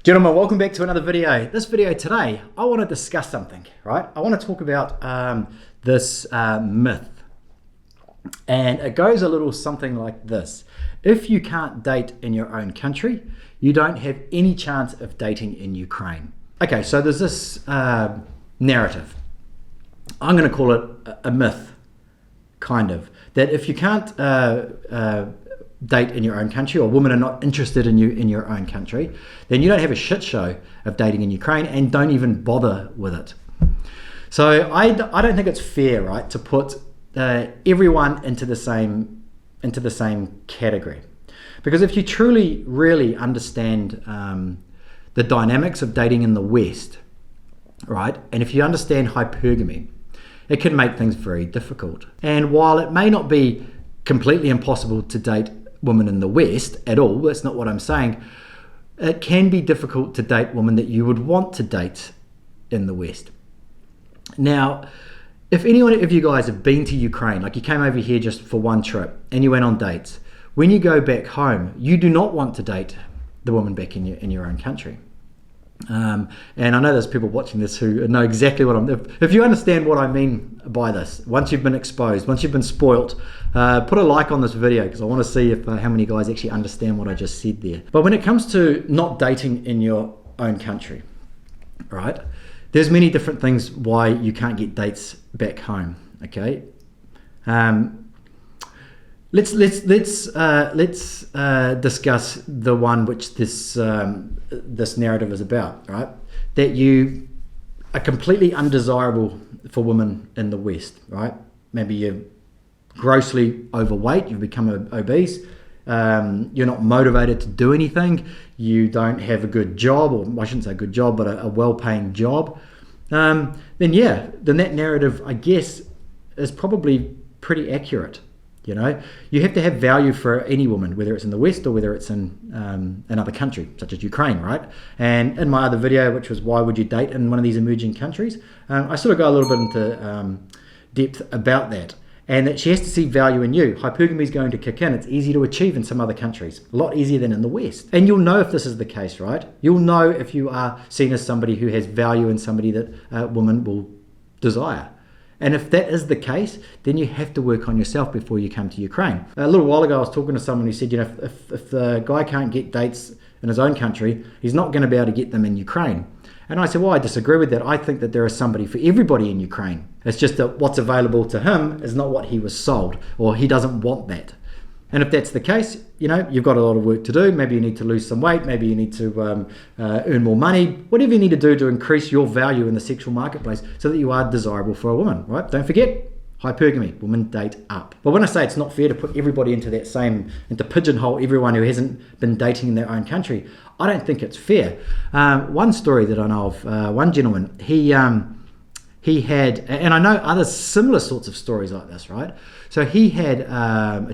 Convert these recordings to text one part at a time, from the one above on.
Gentlemen, welcome back to another video. This video today, I want to discuss something, right? I want to talk about this myth. And it goes a little something like this. If you can't date in your own country, you don't have any chance of dating in Ukraine. Okay, so there's this narrative. I'm going to call it a myth, kind of. That if you can't date in your own country, or women are not interested in you in your own country, then you don't have a shit show of dating in Ukraine and don't even bother with it. So I don't think it's fair, right, to put everyone into the same category. Because if you truly, really understand the dynamics of dating in the West, right, and if you understand hypergamy, it can make things very difficult. And while it may not be completely impossible to date women in the West at all, that's not what I'm saying, it can be difficult to date women that you would want to date in the West. Now, if anyone of you guys have been to Ukraine, like you came over here just for one trip and you went on dates, when you go back home, you do not want to date the woman back in your own country. And I know there's people watching this who know exactly what if you understand what I mean by this, once you've been exposed, once you've been spoilt, put a like on this video because I want to see if how many guys actually understand what I just said there. But when it comes to not dating in your own country, right, there's many different things why you can't get dates back home. Okay, let's discuss the one which this narrative is about, right? That you are completely undesirable for women in the West, right? Maybe you're grossly overweight, you've become obese, you're not motivated to do anything, you don't have a good job, or I shouldn't say good job, but a well-paying job, then that narrative, I guess, is probably pretty accurate. You know, you have to have value for any woman, whether it's in the West or whether it's in another country, such as Ukraine, right? And in my other video, which was why would you date in one of these emerging countries, I sort of go a little bit into depth about that. And that she has to see value in you. Hypergamy is going to kick in. It's easy to achieve in some other countries, a lot easier than in the West. And you'll know if this is the case, right? You'll know if you are seen as somebody who has value in somebody that a woman will desire. And if that is the case, then you have to work on yourself before you come to Ukraine. A little while ago, I was talking to someone who said, you know, if the guy can't get dates in his own country, he's not going to be able to get them in Ukraine. And I said, well, I disagree with that. I think that there is somebody for everybody in Ukraine. It's just that what's available to him is not what he was sold, or he doesn't want that. And if that's the case, you know, you've got a lot of work to do. Maybe you need to lose some weight. Maybe you need to earn more money. Whatever you need to do to increase your value in the sexual marketplace so that you are desirable for a woman, right? Don't forget, hypergamy, women date up. But when I say it's not fair to put everybody into to pigeonhole everyone who hasn't been dating in their own country, I don't think it's fair. One story that I know of, one gentleman, he had, and I know other similar sorts of stories like this, right? So he had a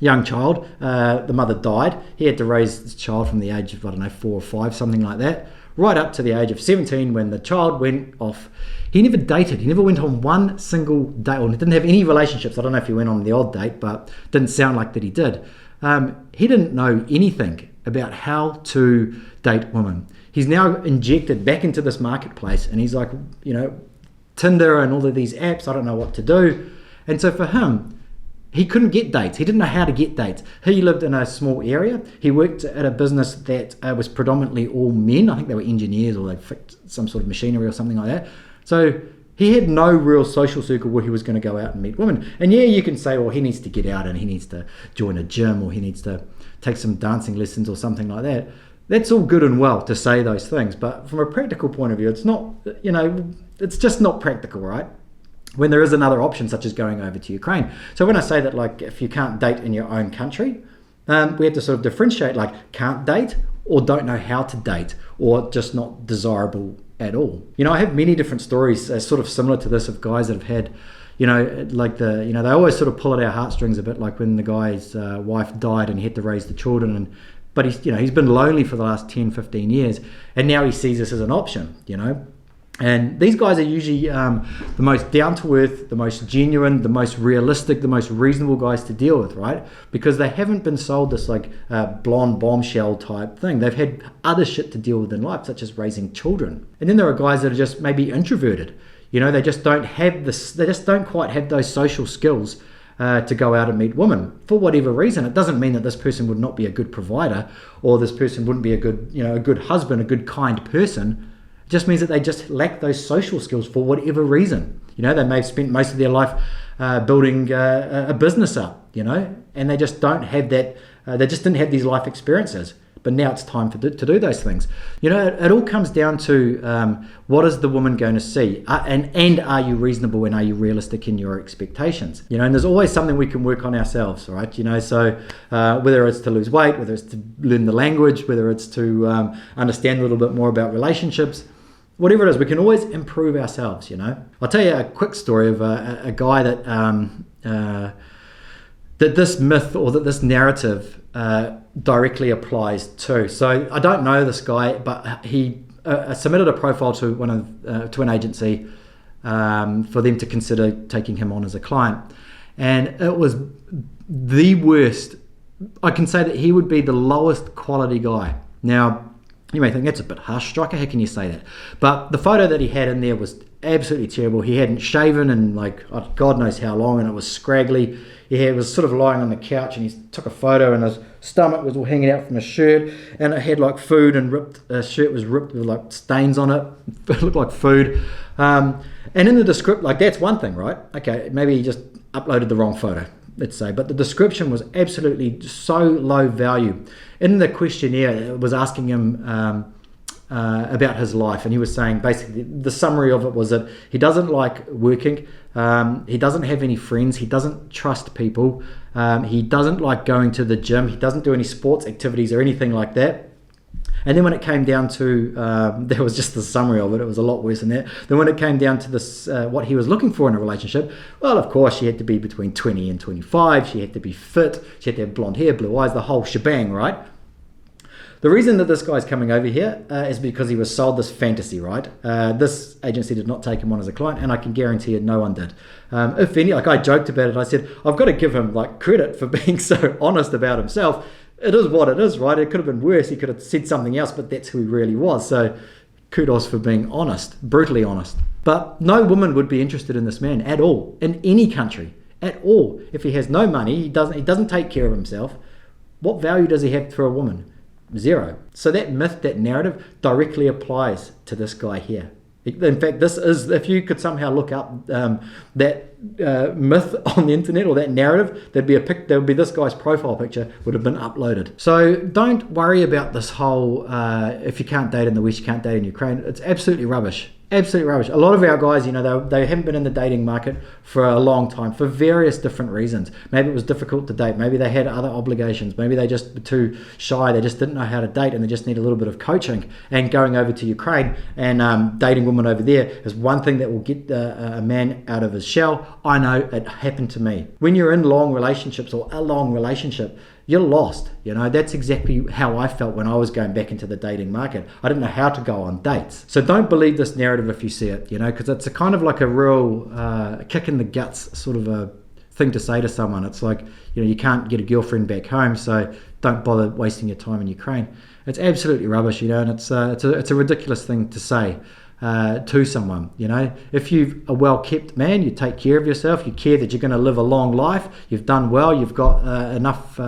young child, the mother died. He had to raise this child from the age of, 4 or 5, something like that, right up to the age of 17 when the child went off. He never dated. He never went on one single date, or didn't have any relationships. I don't know if he went on the odd date, but didn't sound like that he did. He didn't know anything about how to date women. He's now injected back into this marketplace, and he's like, you know, Tinder and all of these apps, I don't know what to do. And so for him, he couldn't get dates. He didn't know how to get dates. He lived in a small area. He worked at a business that was predominantly all men. I think they were engineers, or they fixed some sort of machinery or something like that. So he had no real social circle where he was going to go out and meet women. And yeah, you can say, well, he needs to get out and he needs to join a gym, or he needs to take some dancing lessons or something like that. That's all good and well to say those things. But from a practical point of view, it's not, you know, it's just not practical, right? When there is another option, such as going over to Ukraine. So when I say that, like, if you can't date in your own country, we have to sort of differentiate, like, can't date or don't know how to date, or just not desirable at all. You know, I have many different stories sort of similar to this of guys that have had, you know, like they always sort of pull at our heartstrings a bit, like when the guy's wife died and he had to raise the children, but he's been lonely for the last 10, 15 years, and now he sees this as an option, you know. And these guys are usually the most down-to-earth, the most genuine, the most realistic, the most reasonable guys to deal with, right? Because they haven't been sold this like blonde bombshell type thing. They've had other shit to deal with in life, such as raising children. And then there are guys that are just maybe introverted. They just don't have this. They just don't quite have those social skills to go out and meet women for whatever reason. It doesn't mean that this person would not be a good provider, or this person wouldn't be a good husband, a good kind person. It just means that they just lack those social skills for whatever reason. They may have spent most of their life building a business up, and they just don't have that. They just didn't have these life experiences. But now it's time to do those things. It all comes down to what is the woman going to see, and are you reasonable and are you realistic in your expectations? And there's always something we can work on ourselves, right? So whether it's to lose weight, whether it's to learn the language, whether it's to understand a little bit more about relationships, whatever it is, we can always improve ourselves. I'll tell you a quick story of a guy that this myth or that this narrative directly applies to. So I don't know this guy, but he submitted a profile to to an agency for them to consider taking him on as a client, and it was the worst. I can say that he would be the lowest quality guy. Now, you may think that's a bit harsh, Striker. How can you say that? But the photo that he had in there was absolutely terrible. He hadn't shaven in God knows how long, and it was scraggly. He was sort of lying on the couch, and he took a photo, and his stomach was all hanging out from his shirt, and it had like food, and shirt was ripped with like stains on it. It looked like food. And in the description, that's one thing, right? Okay, maybe he just uploaded the wrong photo, let's say, but the description was absolutely so low value. In the questionnaire, it was asking him about his life, and he was saying basically the summary of it was that he doesn't like working, he doesn't have any friends, he doesn't trust people, he doesn't like going to the gym, he doesn't do any sports activities or anything like that. And then when it came down to, that was just the summary of it, it was a lot worse than that. Then when it came down to this, what he was looking for in a relationship, well, of course, she had to be between 20 and 25, she had to be fit, she had to have blonde hair, blue eyes, the whole shebang, right? The reason that this guy's coming over here is because he was sold this fantasy, right? This agency did not take him on as a client, and I can guarantee you no one did. If any, I joked about it, I said, I've got to give him credit for being so honest about himself. It is what it is, right? It could have been worse. He could have said something else, but that's who he really was. So kudos for being honest, brutally honest. But no woman would be interested in this man at all, in any country, at all. If he has no money, he doesn't take care of himself, what value does he have for a woman? Zero. So that myth, that narrative directly applies to this guy here. In fact, this is, if you could somehow look up that myth on the internet, or that narrative, there would be this guy's profile picture would have been uploaded. So don't worry about this whole if you can't date in the West, you can't date in Ukraine. It's absolutely rubbish. Absolutely rubbish. A lot of our guys, they haven't been in the dating market for a long time for various different reasons. Maybe it was difficult to date. Maybe they had other obligations. Maybe they just were too shy. They just didn't know how to date, and they just need a little bit of coaching. And going over to Ukraine and dating women over there is one thing that will get a man out of his shell. I know it happened to me. When you're in long relationships or a long relationship, you're lost. That's exactly how I felt when I was going back into the dating market. I didn't know how to go on dates. So don't believe this narrative if you see it, because it's a kind of like a real kick in the guts sort of a thing to say to someone. It's like, you can't get a girlfriend back home, so don't bother wasting your time in Ukraine. It's absolutely rubbish, and it's a ridiculous thing to say to someone. If you're a well-kept man, you take care of yourself, you care that you're going to live a long life, you've done well, you've got enough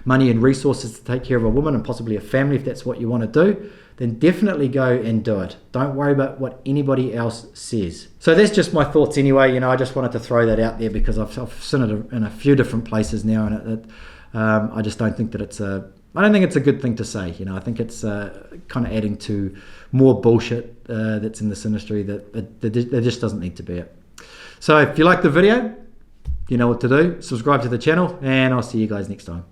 money and resources to take care of a woman and possibly a family if that's what you want to do, then definitely go and do it. Don't worry about what anybody else says. So that's just my thoughts anyway. I just wanted to throw that out there because I've seen it in a few different places now, and I just don't think that it's a good thing to say. I think it's kind of adding to more bullshit that's in this industry that there just doesn't need to be it. So if you like the video, you know what to do. Subscribe to the channel, and I'll see you guys next time.